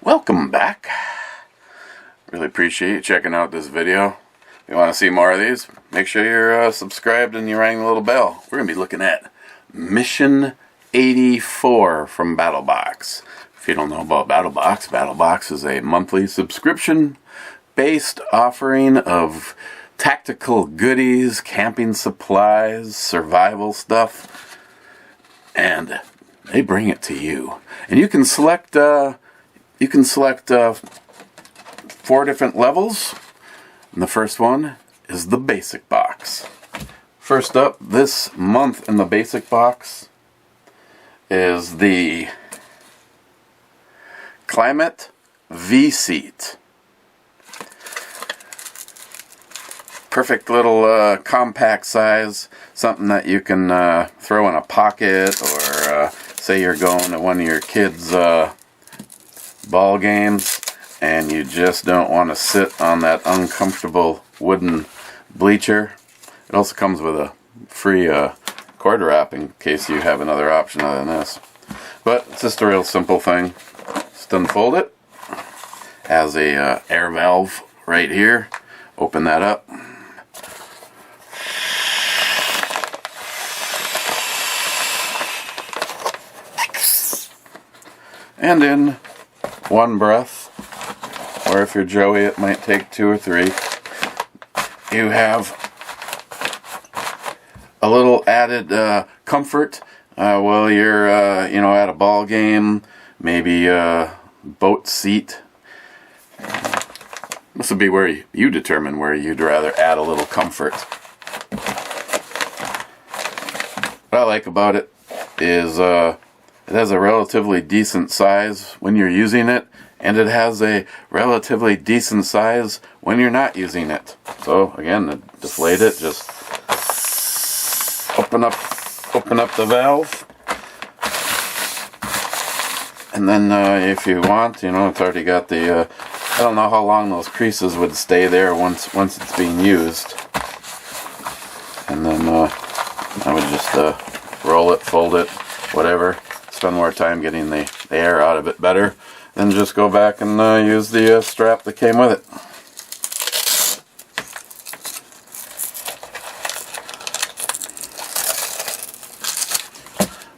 Welcome back. Really appreciate you checking out this video. If you want to see more of these, make sure you're subscribed and you ring the little bell. We're going to be looking at Mission 84 from Battlebox. If you don't know about Battlebox, Battlebox is a monthly subscription-based offering of tactical goodies, camping supplies, survival stuff, and they bring it to you. And you can select 4 different levels. And the first one is the basic box. First up this month in the basic box is the Climate V-Seat. Perfect little compact size, something that you can throw in a pocket, or say you're going to one of your kids' ball games and you just don't want to sit on that uncomfortable wooden bleacher. It also comes with a free cord wrap in case you have another option other than this. But it's just a real simple thing. Just unfold it. Has a air valve right here. Open that up. And in one breath, or if you're Joey it might take 2 or 3, you have a little added comfort while you're at a ball game, maybe a boat seat. This would be where you determine where you'd rather add a little comfort. What I like about it is it has a relatively decent size when you're using it, and it has a relatively decent size when you're not using it. So again, to deflate it, just open up the valve, and then if you want, it's already got the I don't know how long those creases would stay there once it's being used. And then I would just roll it, fold it, whatever. Spend more time getting the air out of it better, then just go back and use the strap that came with it.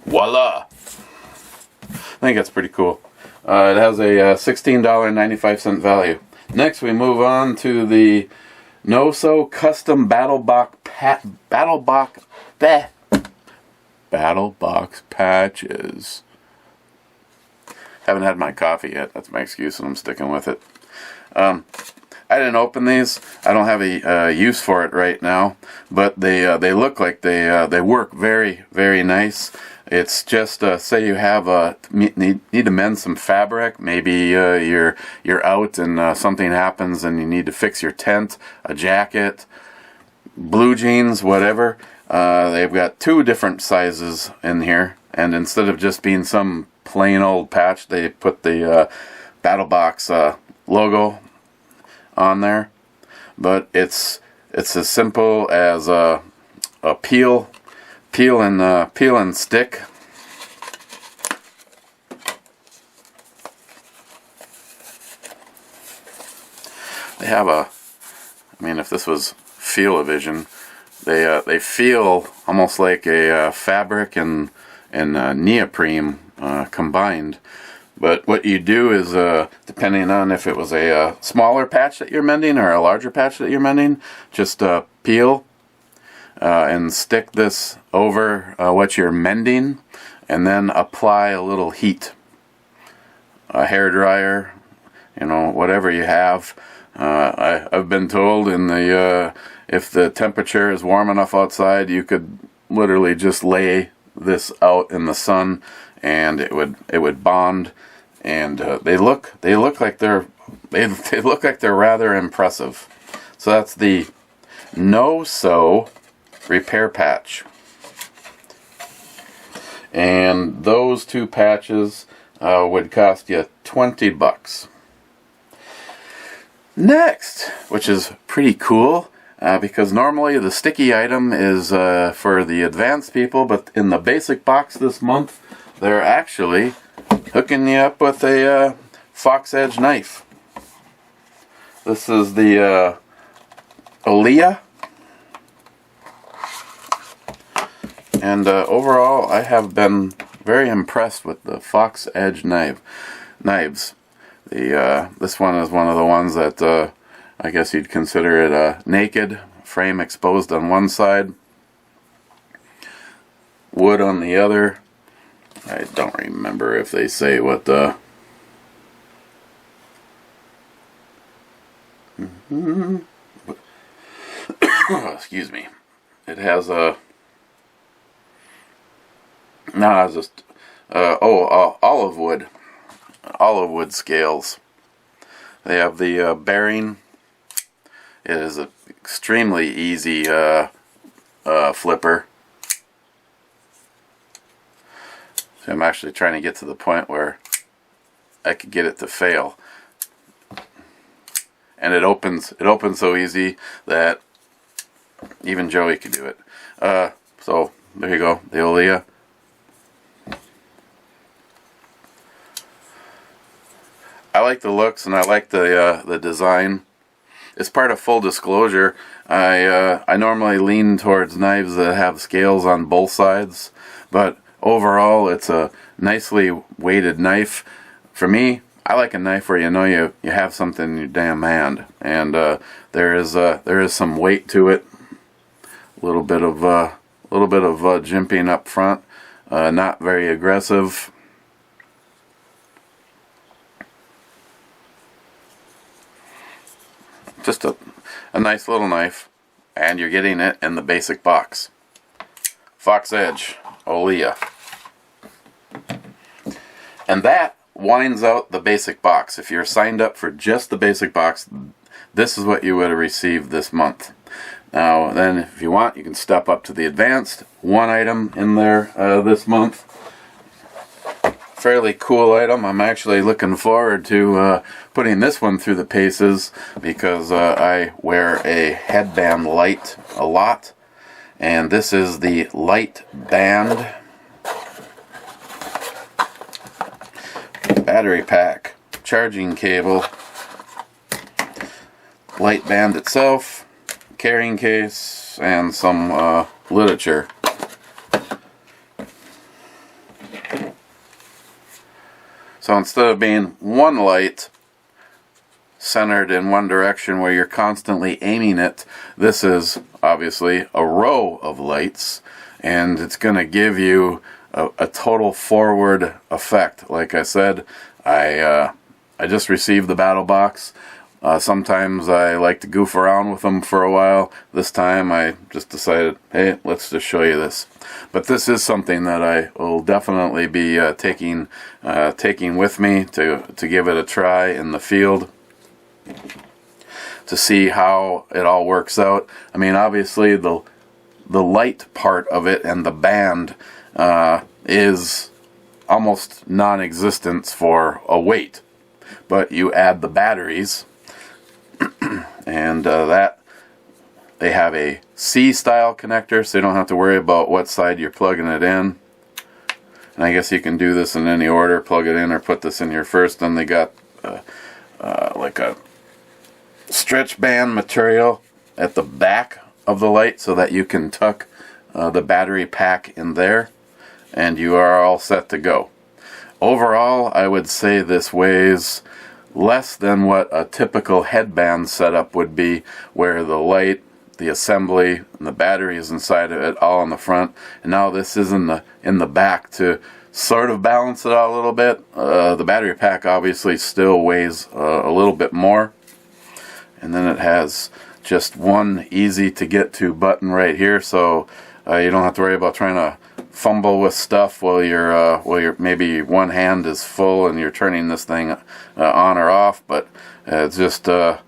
Voila! I think that's pretty cool. It has a $16.95 value. Next we move on to the No-So Custom Battlebox patches. Haven't had my coffee yet. That's my excuse, and I'm sticking with it. I didn't open these. I don't have a use for it right now, but they look like they work very, very nice. It's just say you have need to mend some fabric. Maybe you're out and something happens and you need to fix your tent, a jacket, blue jeans, whatever. They've got 2 different sizes in here, and instead of just being some plain old patch, they put the Battlebox logo on there. But it's as simple as a peel and stick. They have if this was Feel-O-Vision, they feel almost like a fabric and neoprene combined. But what you do is, depending on if it was a smaller patch that you're mending or a larger patch that you're mending, just peel and stick this over what you're mending, and then apply a little heat. A hair dryer, whatever you have. I've been told if the temperature is warm enough outside, you could literally just lay this out in the sun, and it would bond. And they look like they're rather impressive. So that's the No-So repair patch, and those 2 patches would cost you $20. Next, which is pretty cool, because normally the sticky item is for the advanced people, but in the basic box this month, they're actually hooking you up with a fox edge knife. This is the Olea. And overall, I have been very impressed with the fox edge knives. This one is one of the ones that I guess you'd consider it naked, frame exposed on one side, wood on the other. I don't remember if they say what the excuse me. It has a it's just olive wood scales. They have the bearing. It is an extremely easy flipper. So I'm actually trying to get to the point where I could get it to fail. And it opens so easy that even Joey could do it. So there you go, the Olea. I like the looks and I like the design. As part of full disclosure, I normally lean towards knives that have scales on both sides, but overall it's a nicely weighted knife. For me, I like a knife where you know you have something in your damn hand, and there is some weight to it. A little bit of jimping up front, not very aggressive. Just a nice little knife, and you're getting it in the basic box. Fox Edge Olea. And that winds out the basic box. If you're signed up for just the basic box, this is what you would have received this month. Now then, if you want, you can step up to the advanced. One item in there this month. Fairly cool item. I'm actually looking forward to putting this one through the paces because I wear a headband light a lot, and this is the light band battery pack, charging cable, light band itself, carrying case, and some literature. So instead of being one light centered in one direction where you're constantly aiming it, this is obviously a row of lights, and it's going to give you a total forward effect. Like I said, I just received the Battlebox. Sometimes I like to goof around with them for a while. This time I just decided, hey, let's just show you this. But this is something that I will definitely be taking with me to give it a try in the field, to see how it all works out. I mean, obviously the light part of it and the band is almost non-existent for a weight, but you add the batteries, and that they have a C-style connector, so you don't have to worry about what side you're plugging it in. And I guess you can do this in any order, plug it in or put this in here first. Then they got like a stretch band material at the back of the light so that you can tuck the battery pack in there, and you are all set to go. Overall, I would say this weighs less than what a typical headband setup would be, where the light, the assembly, and the battery is inside of it, all in the front. And now this is in the back to sort of balance it out a little bit. The battery pack obviously still weighs a little bit more. And then it has just one easy to get to button right here, so you don't have to worry about trying to fumble with stuff while you're maybe one hand is full and you're turning this thing on or off. But it's just it's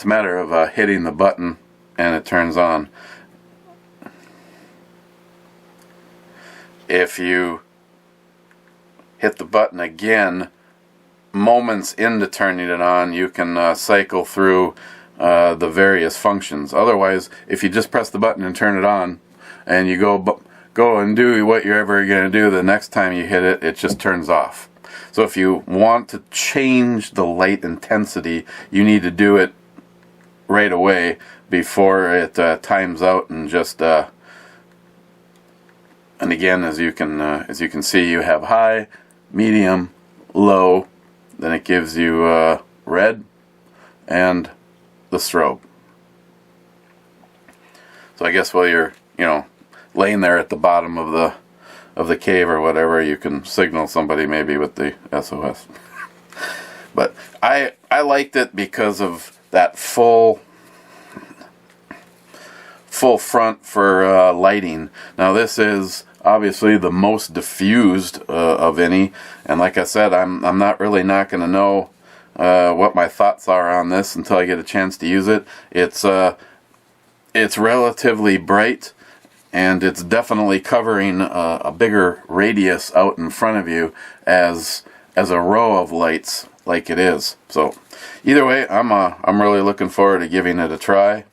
a matter of hitting the button and it turns on. If you hit the button again moments into turning it on, you can cycle through the various functions. Otherwise, if you just press the button and turn it on, and you go and do what you're ever going to do, the next time you hit it, it just turns off. So if you want to change the light intensity, you need to do it right away before it times out and just and again, as you can see, you have high, medium, low, then it gives you red and the strobe. So I guess while you're laying there at the bottom of the cave or whatever, you can signal somebody maybe with the SOS. But I liked it because of that full front for lighting. Now this is obviously the most diffused of any, and like I said, I'm not going to know what my thoughts are on this until I get a chance to use it. It's relatively bright, and it's definitely covering a bigger radius out in front of you as a row of lights like it is. So either way, I'm really looking forward to giving it a try.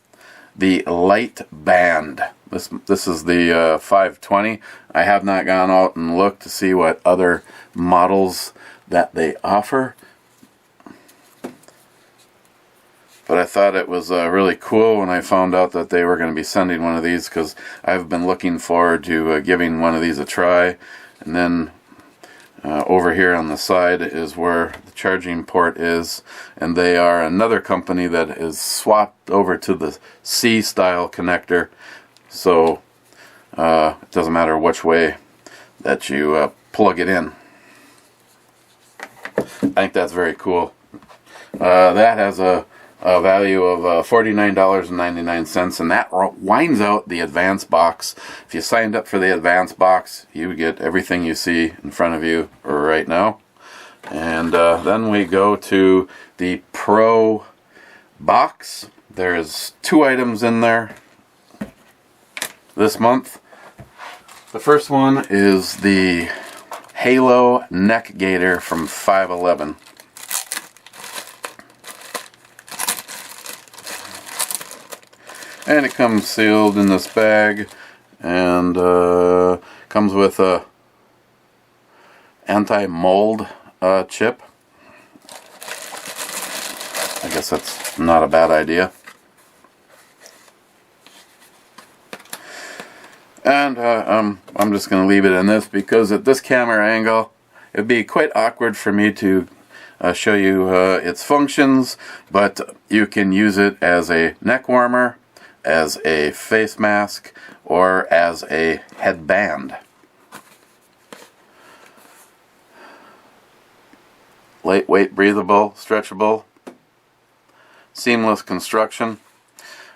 The light band. This is the 520. I have not gone out and looked to see what other models that they offer, but I thought it was really cool when I found out that they were going to be sending one of these, because I've been looking forward to giving one of these a try. And then over here on the side is where the charging port is, and they are another company that is swapped over to the C-style connector, so it doesn't matter which way that you plug it in. I think that's very cool. That has a value of $49.99, and that winds out the advanced box. If you signed up for the advanced box, you get everything you see in front of you right now. And then we go to the Pro box. There's 2 items in there this month. The first one is the Halo neck gaiter from 511. And it comes sealed in this bag, and comes with a anti-mold chip. I guess that's not a bad idea. And I'm just going to leave it in this, because at this camera angle it'd be quite awkward for me to show you its functions, but you can use it as a neck warmer, as a face mask, or as a headband. Lightweight, breathable, stretchable, seamless construction,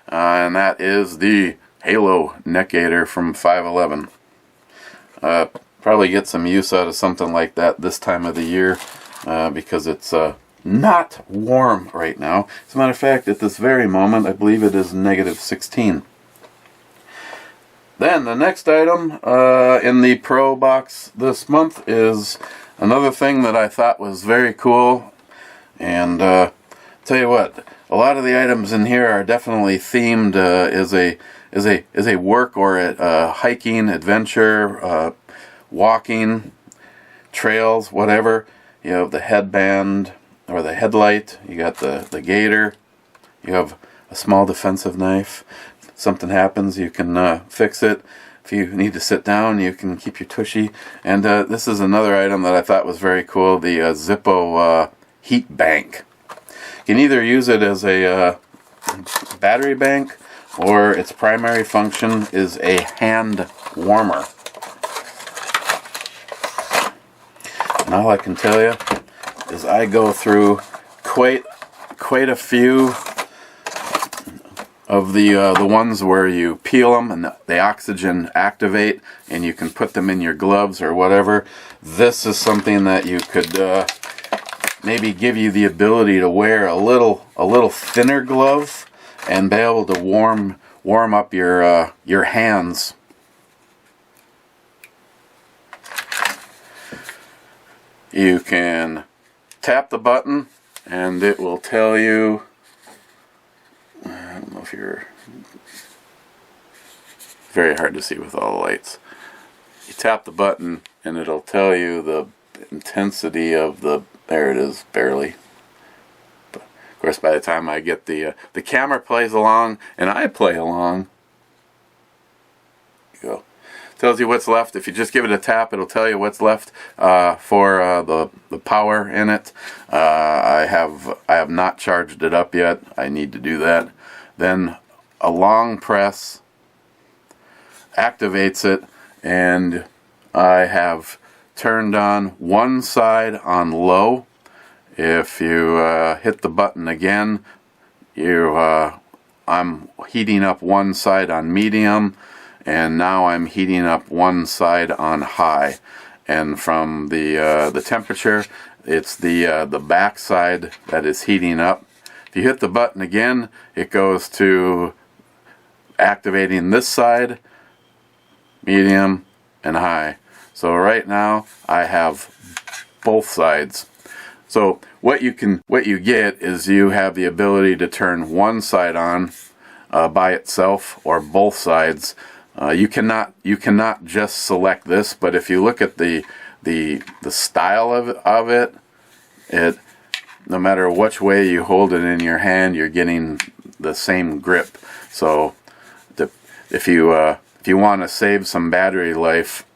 and that is the Halo neck gaiter from 511. Probably get some use out of something like that this time of the year, because it's not warm right now. As a matter of fact, at this very moment, I believe it is -16. Then the next item in the Pro box this month is another thing that I thought was very cool. And tell you what, a lot of the items in here are definitely themed as a work or a hiking, adventure, walking, trails, whatever. You have the headband or the headlight, you got the gaiter, you have a small defensive knife. If something happens, you can fix it. If you need to sit down, you can keep your tushy. And this is another item that I thought was very cool, the Zippo heat bank. You can either use it as a battery bank, or its primary function is a hand warmer. And all I can tell you is I go through quite a few of the ones where you peel them and the oxygen activate, and you can put them in your gloves or whatever. This is something that you could maybe give you the ability to wear a little thinner glove and be able to warm up your hands. You can tap the button and it will tell you, I don't know if you're, very hard to see with all the lights. You tap the button and it'll tell you the intensity of the, there it is, barely. But of course, by the time I get the camera plays along and I play along, you go. Tells you what's left. If you just give it a tap, it'll tell you what's left for the power in it. I have not charged it up yet. I need to do that. Then a long press activates it, and I have turned on one side on low. If you hit the button again, I'm heating up one side on medium, and now I'm heating up one side on high. And from the temperature, it's the back side that is heating up. If you hit the button again, it goes to activating this side, medium, and high. So right now I have both sides. So what you get is you have the ability to turn one side on by itself or both sides. You cannot just select this, but if you look at the style of it, no matter which way you hold it in your hand, you're getting the same grip. So if you want to save some battery life,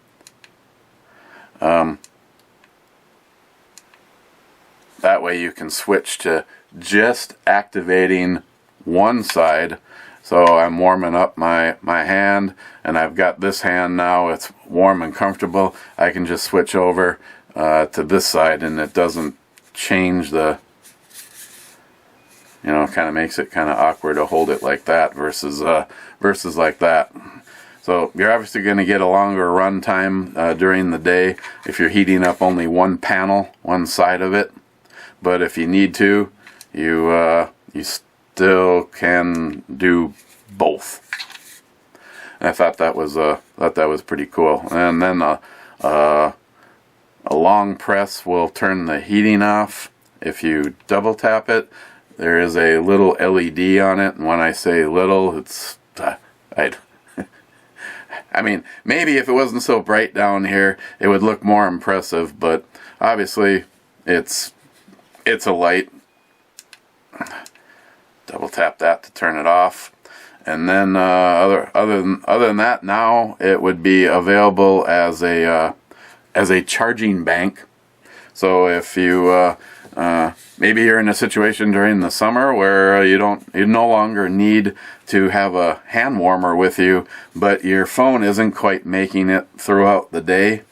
that way you can switch to just activating one side. So I'm warming up my hand, and I've got this hand now, it's warm and comfortable. I can just switch over to this side, and it doesn't change the, kind of makes it kind of awkward to hold it like that versus like that. So you're obviously going to get a longer run time during the day if you're heating up only one panel, one side of it. But if you need to, you still can do both. And I thought that was pretty cool. And then a long press will turn the heating off. If you double tap it, there is a little LED on it. And when I say little, it's I mean, maybe if it wasn't so bright down here, it would look more impressive. But obviously, it's a light. Double tap that to turn it off, and then other than that, now it would be available as a charging bank. So if you maybe you're in a situation during the summer where you no longer need to have a hand warmer with you, but your phone isn't quite making it throughout the day.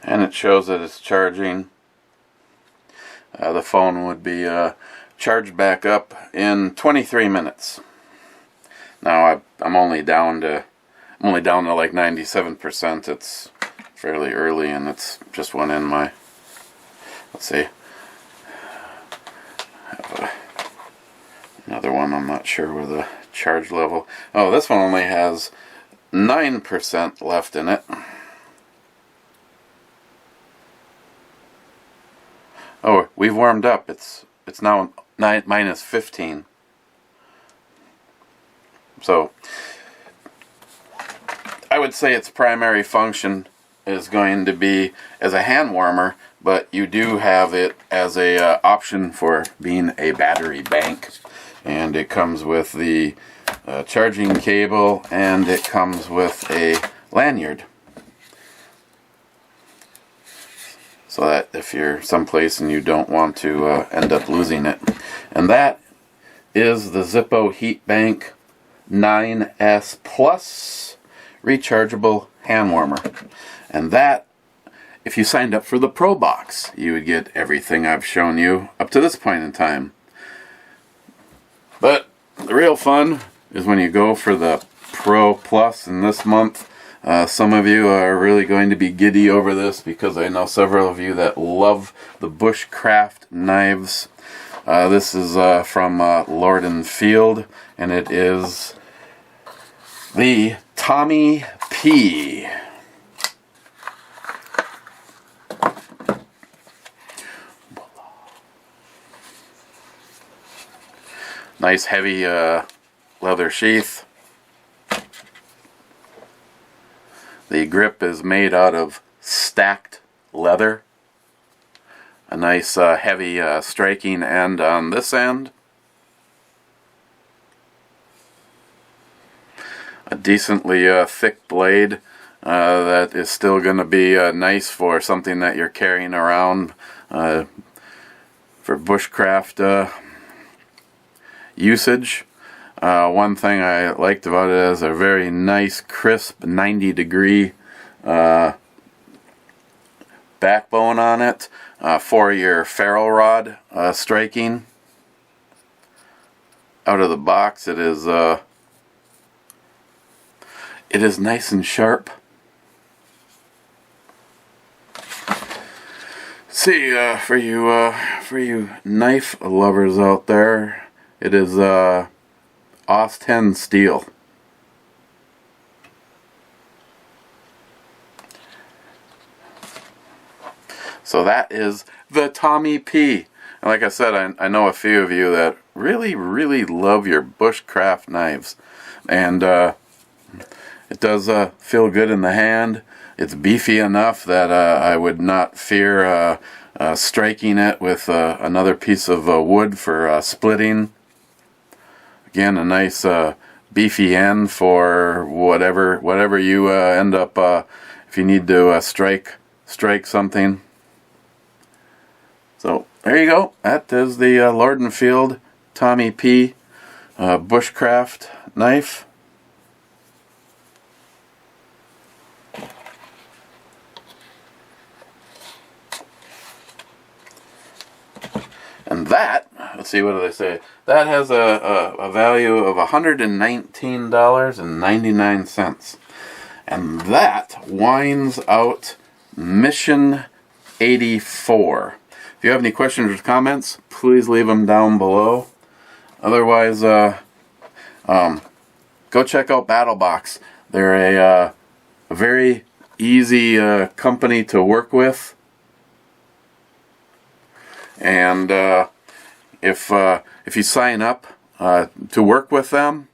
And it shows that it's charging. The phone would be charged back up in 23 minutes. Now I'm only down to like 97%. It's fairly early, and it's just went in my. Let's see. I have another one. I'm not sure where the charge level. Oh, this one only has 9% left in it. Oh, we've warmed up. It's now minus 15. So I would say its primary function is going to be as a hand warmer, but you do have it as a option for being a battery bank. And it comes with the charging cable, and it comes with a lanyard. So that if you're someplace and you don't want to end up losing it. And that is the Zippo Heat Bank 9S Plus rechargeable hand warmer. And that, if you signed up for the Pro Box, you would get everything I've shown you up to this point in time. But the real fun is when you go for the Pro Plus, and this month Some of you are really going to be giddy over this because I know several of you that love the bushcraft knives. This is from Lord & Field, and it is the Tommy P. Nice heavy leather sheath. The grip is made out of stacked leather. A nice heavy striking end on this end. A decently thick blade that is still going to be nice for something that you're carrying around for bushcraft usage. One thing I liked about it is a very nice, crisp 90-degree backbone on it for your ferrule rod striking. Out of the box, it is nice and sharp. See, for you knife lovers out there, it is Aus 10 steel. So that is the Tommy P. And like I said, I know a few of you that really, really love your bushcraft knives. And it does feel good in the hand. It's beefy enough that I would not fear striking it with another piece of wood for splitting. Again, a nice beefy end for whatever you end up if you need to strike something. So there you go. That is the Lord & Field Tommy P bushcraft knife. And that, let's see, what do they say? That has a value of $119.99. And that winds out Mission 84. If you have any questions or comments, please leave them down below. Otherwise, go check out Battlbox. They're a very easy company to work with. And if you sign up to work with them,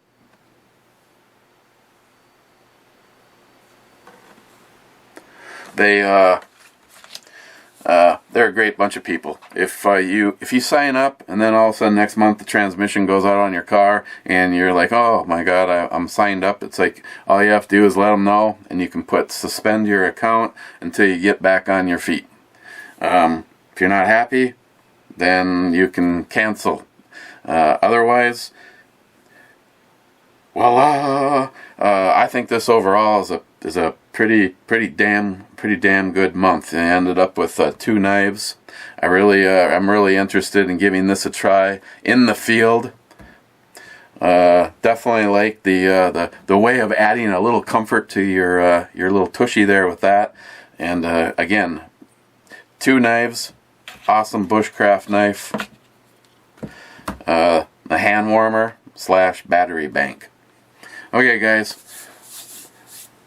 they're a great bunch of people. If you sign up and then all of a sudden next month the transmission goes out on your car and you're like, oh my god, I'm signed up, it's like all you have to do is let them know, and you can suspend your account until you get back on your feet. If you're not happy, then you can cancel. Otherwise, voila! I think this overall is a pretty damn good month. I ended up with 2 knives. I'm really interested in giving this a try in the field. Definitely like the way of adding a little comfort to your little tushy there with that. And again, 2 knives. Awesome bushcraft knife, a hand warmer / battery bank. Okay guys,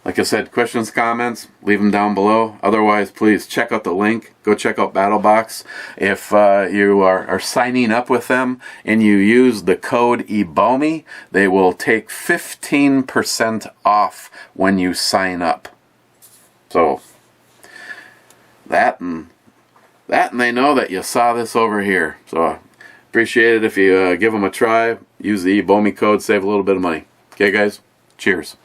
like I said, questions, comments, leave them down below. Otherwise, please check out the link. Go check out Battlbox. If you are signing up with them and you use the code EBOMI, they will take 15% off when you sign up. So that and they know that you saw this over here. So appreciate it if you give them a try. Use the EBOMI code, save a little bit of money. Okay guys, cheers.